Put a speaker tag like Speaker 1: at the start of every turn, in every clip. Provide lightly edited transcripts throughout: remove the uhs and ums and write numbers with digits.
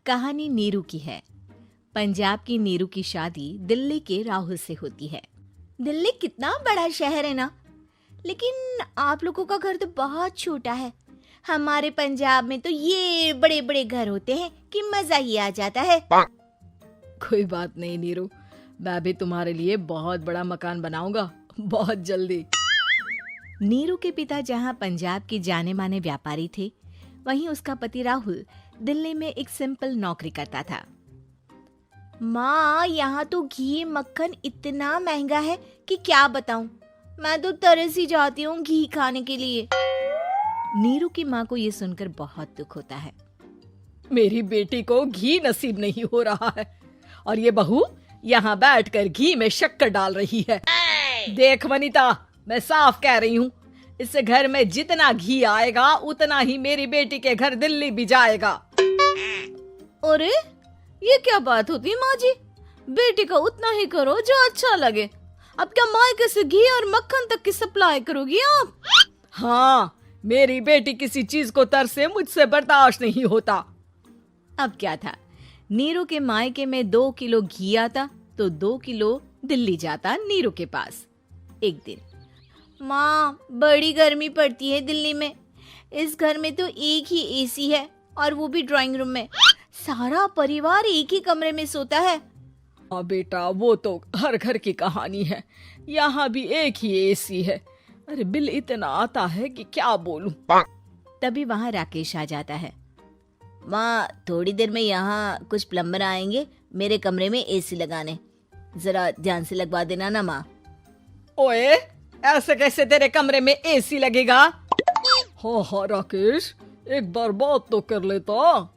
Speaker 1: कहानी नीरू की है। पंजाब की नीरू की शादी दिल्ली के राहुल से होती है। दिल्ली कितना बड़ा शहर है ना, लेकिन आप लोगों का घर तो बहुत छोटा है। हमारे पंजाब में तो ये बड़े बड़े घर होते हैं कि मजा ही आ जाता है।
Speaker 2: कोई बात नहीं नीरू, मैं भी तुम्हारे लिए बहुत बड़ा मकान बनाऊंगा बहुत जल्दी।
Speaker 1: नीरू के पिता जहाँ पंजाब के जाने माने व्यापारी थे, वहीं उसका पति राहुल दिल्ली में एक सिंपल नौकरी करता था। माँ, यहाँ तो घी मक्खन इतना महंगा है कि क्या बताऊं। मैं तो तरस ही जाती हूँ घी खाने के लिए। नीरू की माँ को ये सुनकर बहुत दुख होता है।
Speaker 2: मेरी बेटी को घी नसीब नहीं हो रहा है और ये बहू यहाँ बैठकर घी में शक्कर डाल रही है। देख वनिता, मैं साफ कह रही हूँ, इस घर में जितना घी आएगा उतना ही मेरी बेटी के घर दिल्ली भी जाएगा।
Speaker 1: अरे ये क्या बात होती है माँ जी? बेटी का उतना ही करो जो अच्छा लगे। अब क्या मायके से घी और मक्खन तक की सप्लाई करोगी आप?
Speaker 2: हाँ, मेरी बेटी किसी चीज को तरसे मुझसे बर्दाश्त नहीं होता।
Speaker 1: अब क्या था, नीरू के मायके में 2 किलो घी आता तो 2 किलो दिल्ली जाता नीरू के पास। एक दिन, माँ बड़ी गर्मी पड़ती है दिल्ली में। इस घर में तो एक ही एसी है और वो भी ड्राइंग रूम में। सारा परिवार एक ही कमरे में सोता है।
Speaker 2: हाँ बेटा, वो तो हर घर की कहानी है। यहाँ भी एक ही एसी है। अरे बिल इतना आता है कि क्या बोलूं।
Speaker 1: तभी वहाँ राकेश आ जाता है। माँ, थोड़ी देर में यहाँ कुछ प्लम्बर आएंगे मेरे कमरे में एसी लगाने। जरा ध्यान से लगवा देना ना माँ।
Speaker 2: ओए, ऐसे कैसे तेरे कमरे में एसी लगेगा? हाँ राकेश, एक बार बात तो कर लेता।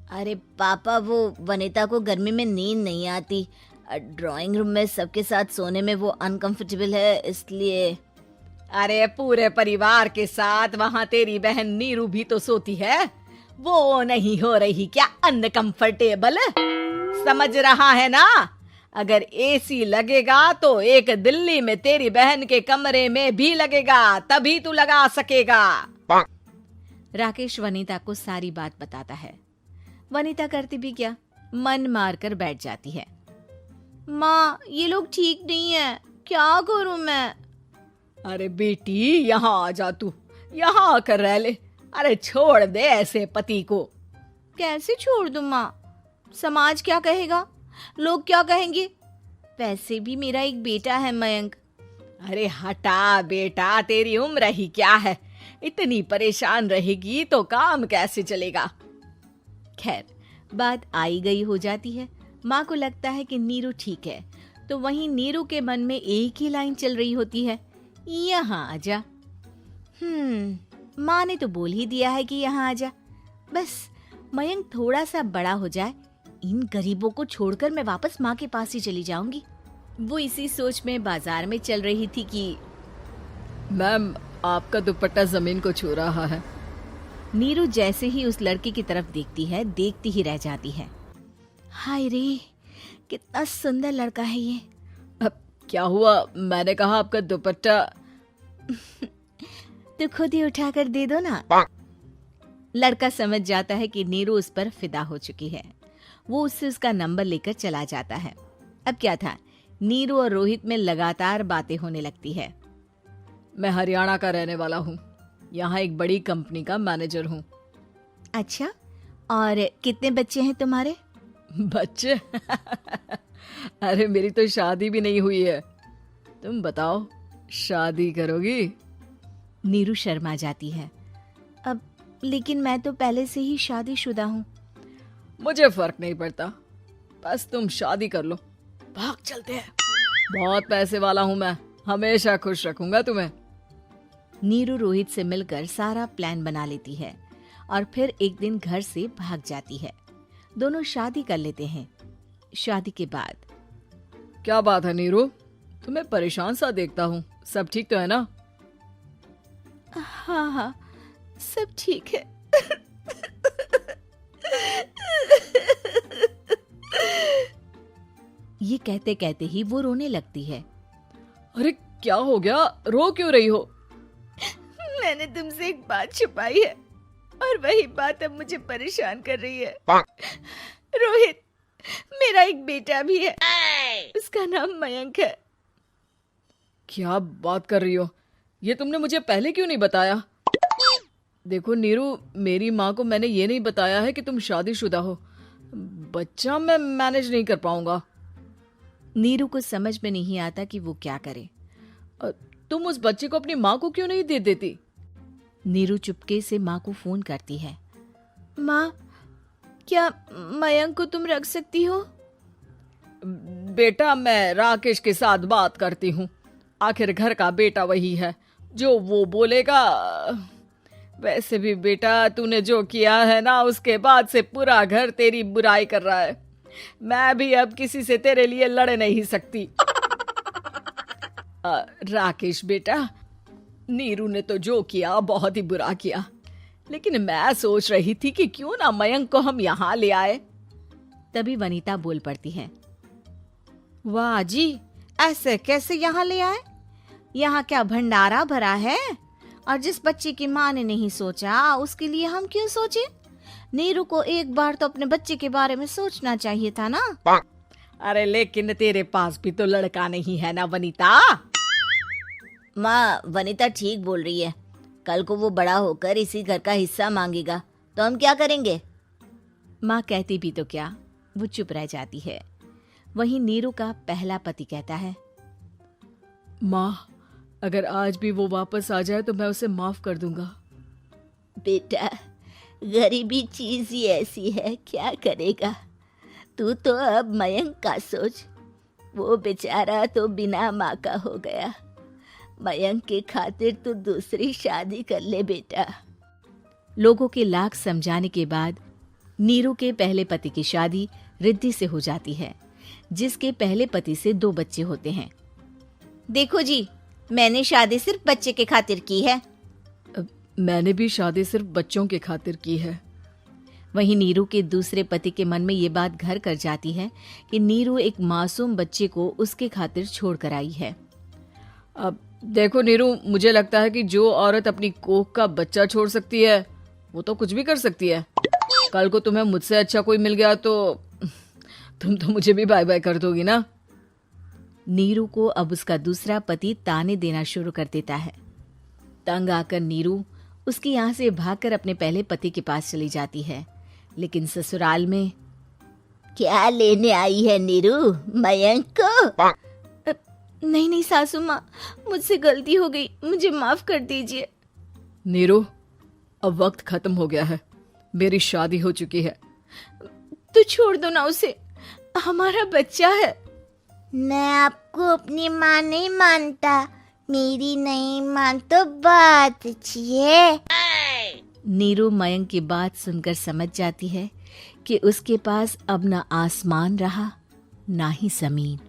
Speaker 1: अरे पापा, वो वनिता को गर्मी में नींद नहीं आती। ड्राइंग रूम में सबके साथ सोने में वो अनकंफर्टेबल है, इसलिए।
Speaker 2: अरे पूरे परिवार के साथ वहाँ तेरी बहन नीरू भी तो सोती है। वो नहीं हो रही क्या अनकंफर्टेबल? समझ रहा है ना? अगर एसी लगेगा तो एक दिल्ली में तेरी बहन के कमरे में भी लगेगा, तभी तू लगा सकेगा।
Speaker 1: राकेश वनिता को सारी बात बताता है। वनिता करती भी क्या, मन मार कर बैठ जाती है। माँ, ये लोग ठीक नहीं है, क्या करूं मैं?
Speaker 2: अरे बेटी, यहाँ आ जा, तू यहाँ आकर रह ले। अरे छोड़ दे ऐसे पति को।
Speaker 1: कैसे छोड़ दूं माँ? समाज क्या कहेगा, लोग क्या कहेंगे? वैसे भी मेरा एक बेटा है मयंक।
Speaker 2: अरे हटा बेटा, तेरी उम्र ही क्या है, इतनी परेशान रहेगी तो काम कैसे चलेगा।
Speaker 1: खैर, बात आई गई हो जाती है। माँ को लगता है कि नीरू ठीक है, तो वहीं नीरू के मन में एक ही लाइन चल रही होती है, यहाँ आजा। माँ ने तो बोल ही दिया है कि यहाँ आजा। बस मयंक थोड़ा सा बड़ा हो जाए, इन गरीबों को छोड़कर मैं वापस माँ के पास ही चली जाऊंगी। वो इसी सोच में बाजार में चल रही थी कि
Speaker 2: मैम, आपका दुपट्टा जमीन को छू रहा है।
Speaker 1: नीरू जैसे ही उस लड़की की तरफ देखती है, देखती ही रह जाती है। हाय रे, कितना सुंदर लड़का है ये।
Speaker 2: अब क्या हुआ? मैंने कहा आपका दुपट्टा।
Speaker 1: तो खुद ही उठाकर दे दो ना। लड़का समझ जाता है कि नीरू उस पर फिदा हो चुकी है। वो उससे उसका नंबर लेकर चला जाता है। अब क्या था, नीरू और रोहित में लगातार बातें होने लगती है।
Speaker 2: मैं हरियाणा का रहने वाला हूँ, यहाँ एक बड़ी कंपनी का मैनेजर हूँ।
Speaker 1: अच्छा, और कितने बच्चे हैं तुम्हारे?
Speaker 2: बच्चे? अरे मेरी तो शादी भी नहीं हुई है। तुम बताओ, शादी करोगी?
Speaker 1: नीरू शर्मा जाती है। अब लेकिन मैं तो पहले से ही शादीशुदा हूँ।
Speaker 2: मुझे फर्क नहीं पड़ता, बस तुम शादी कर लो, भाग चलते हैं। बहुत पैसे वाला हूँ मैं, हमेशा खुश रखूंगा तुम्हें।
Speaker 1: नीरू रोहित से मिलकर सारा प्लान बना लेती है और फिर एक दिन घर से भाग जाती है। दोनों शादी कर लेते हैं। शादी के बाद,
Speaker 2: क्या बात है नीरू, तुम्हें परेशान सा देखता हूँ, सब ठीक तो है ना?
Speaker 1: हाँ हाँ, सब ठीक है। ये कहते कहते ही वो रोने लगती है।
Speaker 2: अरे क्या हो गया, रो क्यों रही हो?
Speaker 1: मैंने तुमसे एक बात छुपाई है।
Speaker 2: और वही बात अब मुझे परेशान कर रही है। रोहित, मेरा एक बेटा भी है, उसका नाम मयंक है। क्या बात कर रही हो? ये तुमने मुझे पहले क्यों नहीं बताया? देखो नीरू, मेरी माँ को मैंने ये नहीं बताया है कि तुम शादीशुदा हो। बच्चा मैं मैनेज नहीं कर पाऊंगा।
Speaker 1: नीरू को समझ में नहीं आता कि वो क्या करे।
Speaker 2: तुम उस बच्चे को अपनी माँ को क्यों नहीं दे देती?
Speaker 1: नीरू चुपके से माँ को फोन करती है। माँ, क्या मयंक को तुम रख सकती हो?
Speaker 2: बेटा, मैं राकेश के साथ बात करती हूँ। आखिर घर का बेटा वही है, जो वो बोलेगा। वैसे भी बेटा, तूने जो किया है ना, उसके बाद से पूरा घर तेरी बुराई कर रहा है। मैं भी अब किसी से तेरे लिए लड़ नहीं सकती। राकेश बेटा, नीरू ने तो जो किया बहुत ही बुरा किया, लेकिन मैं सोच रही थी कि क्यों ना मयंक को हम यहाँ ले आए।
Speaker 1: तभी वनीता बोल पड़ती है।
Speaker 2: वाह जी, ऐसे कैसे यहाँ ले आए?
Speaker 1: यहाँ क्या भंडारा भरा है? और जिस बच्चे की माँ ने नहीं सोचा, उसके लिए हम क्यों सोचे? नीरू को एक बार तो अपने बच्चे के बारे में सोचना चाहिए था ना।
Speaker 2: अरे लेकिन तेरे पास भी तो लड़का नहीं है ना वनीता।
Speaker 1: माँ, वनीता ठीक बोल रही है। कल को वो बड़ा होकर इसी घर का हिस्सा मांगेगा तो हम क्या करेंगे? माँ कहती भी तो क्या, वो चुप रह जाती है। वहीं नीरू का पहला पति कहता है।
Speaker 2: माँ, अगर आज भी वो वापस आ जाए तो मैं उसे माफ कर दूंगा।
Speaker 1: बेटा, गरीबी चीज ही ऐसी है, क्या करेगा? तू तो अब मयंक का सोच। वो बेचारा तो बिना माँ का हो गया। मयंक के खातिर तू दूसरी शादी कर ले बेटा। लोगों के लाख समझाने के बाद नीरू के पहले पति की शादी रिद्धि से हो जाती है, जिसके पहले पति से 2 बच्चे होते हैं। देखो जी, मैंने शादी सिर्फ बच्चे के खातिर की है।
Speaker 2: मैंने भी शादी सिर्फ बच्चों के खातिर की है।
Speaker 1: वहीं नीरू के दूसरे पति के मन में ये बात घर कर जाती है कि नीरू एक मासूम बच्चे को उसके खातिर छोड़ कर आई है।
Speaker 2: अब देखो नीरू, मुझे लगता है कि जो औरत अपनी कोख का बच्चा छोड़ सकती है, वो तो कुछ भी कर सकती है। कल को तुम्हें मुझसे अच्छा कोई मिल गया तो तुम तो मुझे भी बाय बाय कर दोगी ना।
Speaker 1: नीरू को अब उसका दूसरा पति ताने देना शुरू कर देता है। तंग आकर नीरू उसके यहाँ से भागकर अपने पहले पति के पास चली जाती है, लेकिन ससुराल में क्या लेने आई है नीरू, मयंक को? नहीं नहीं सासू माँ, मुझसे गलती हो गई, मुझे माफ कर दीजिए।
Speaker 2: नीरू, अब वक्त खत्म हो गया है, मेरी शादी हो चुकी है।
Speaker 1: तो छोड़ दो ना उसे, हमारा बच्चा है। मैं आपको अपनी माँ नहीं मानता, मेरी नहीं मान तो बात अच्छी है। नीरू मयंक की बात सुनकर समझ जाती है कि उसके पास अब ना आसमान रहा ना ही जमीन।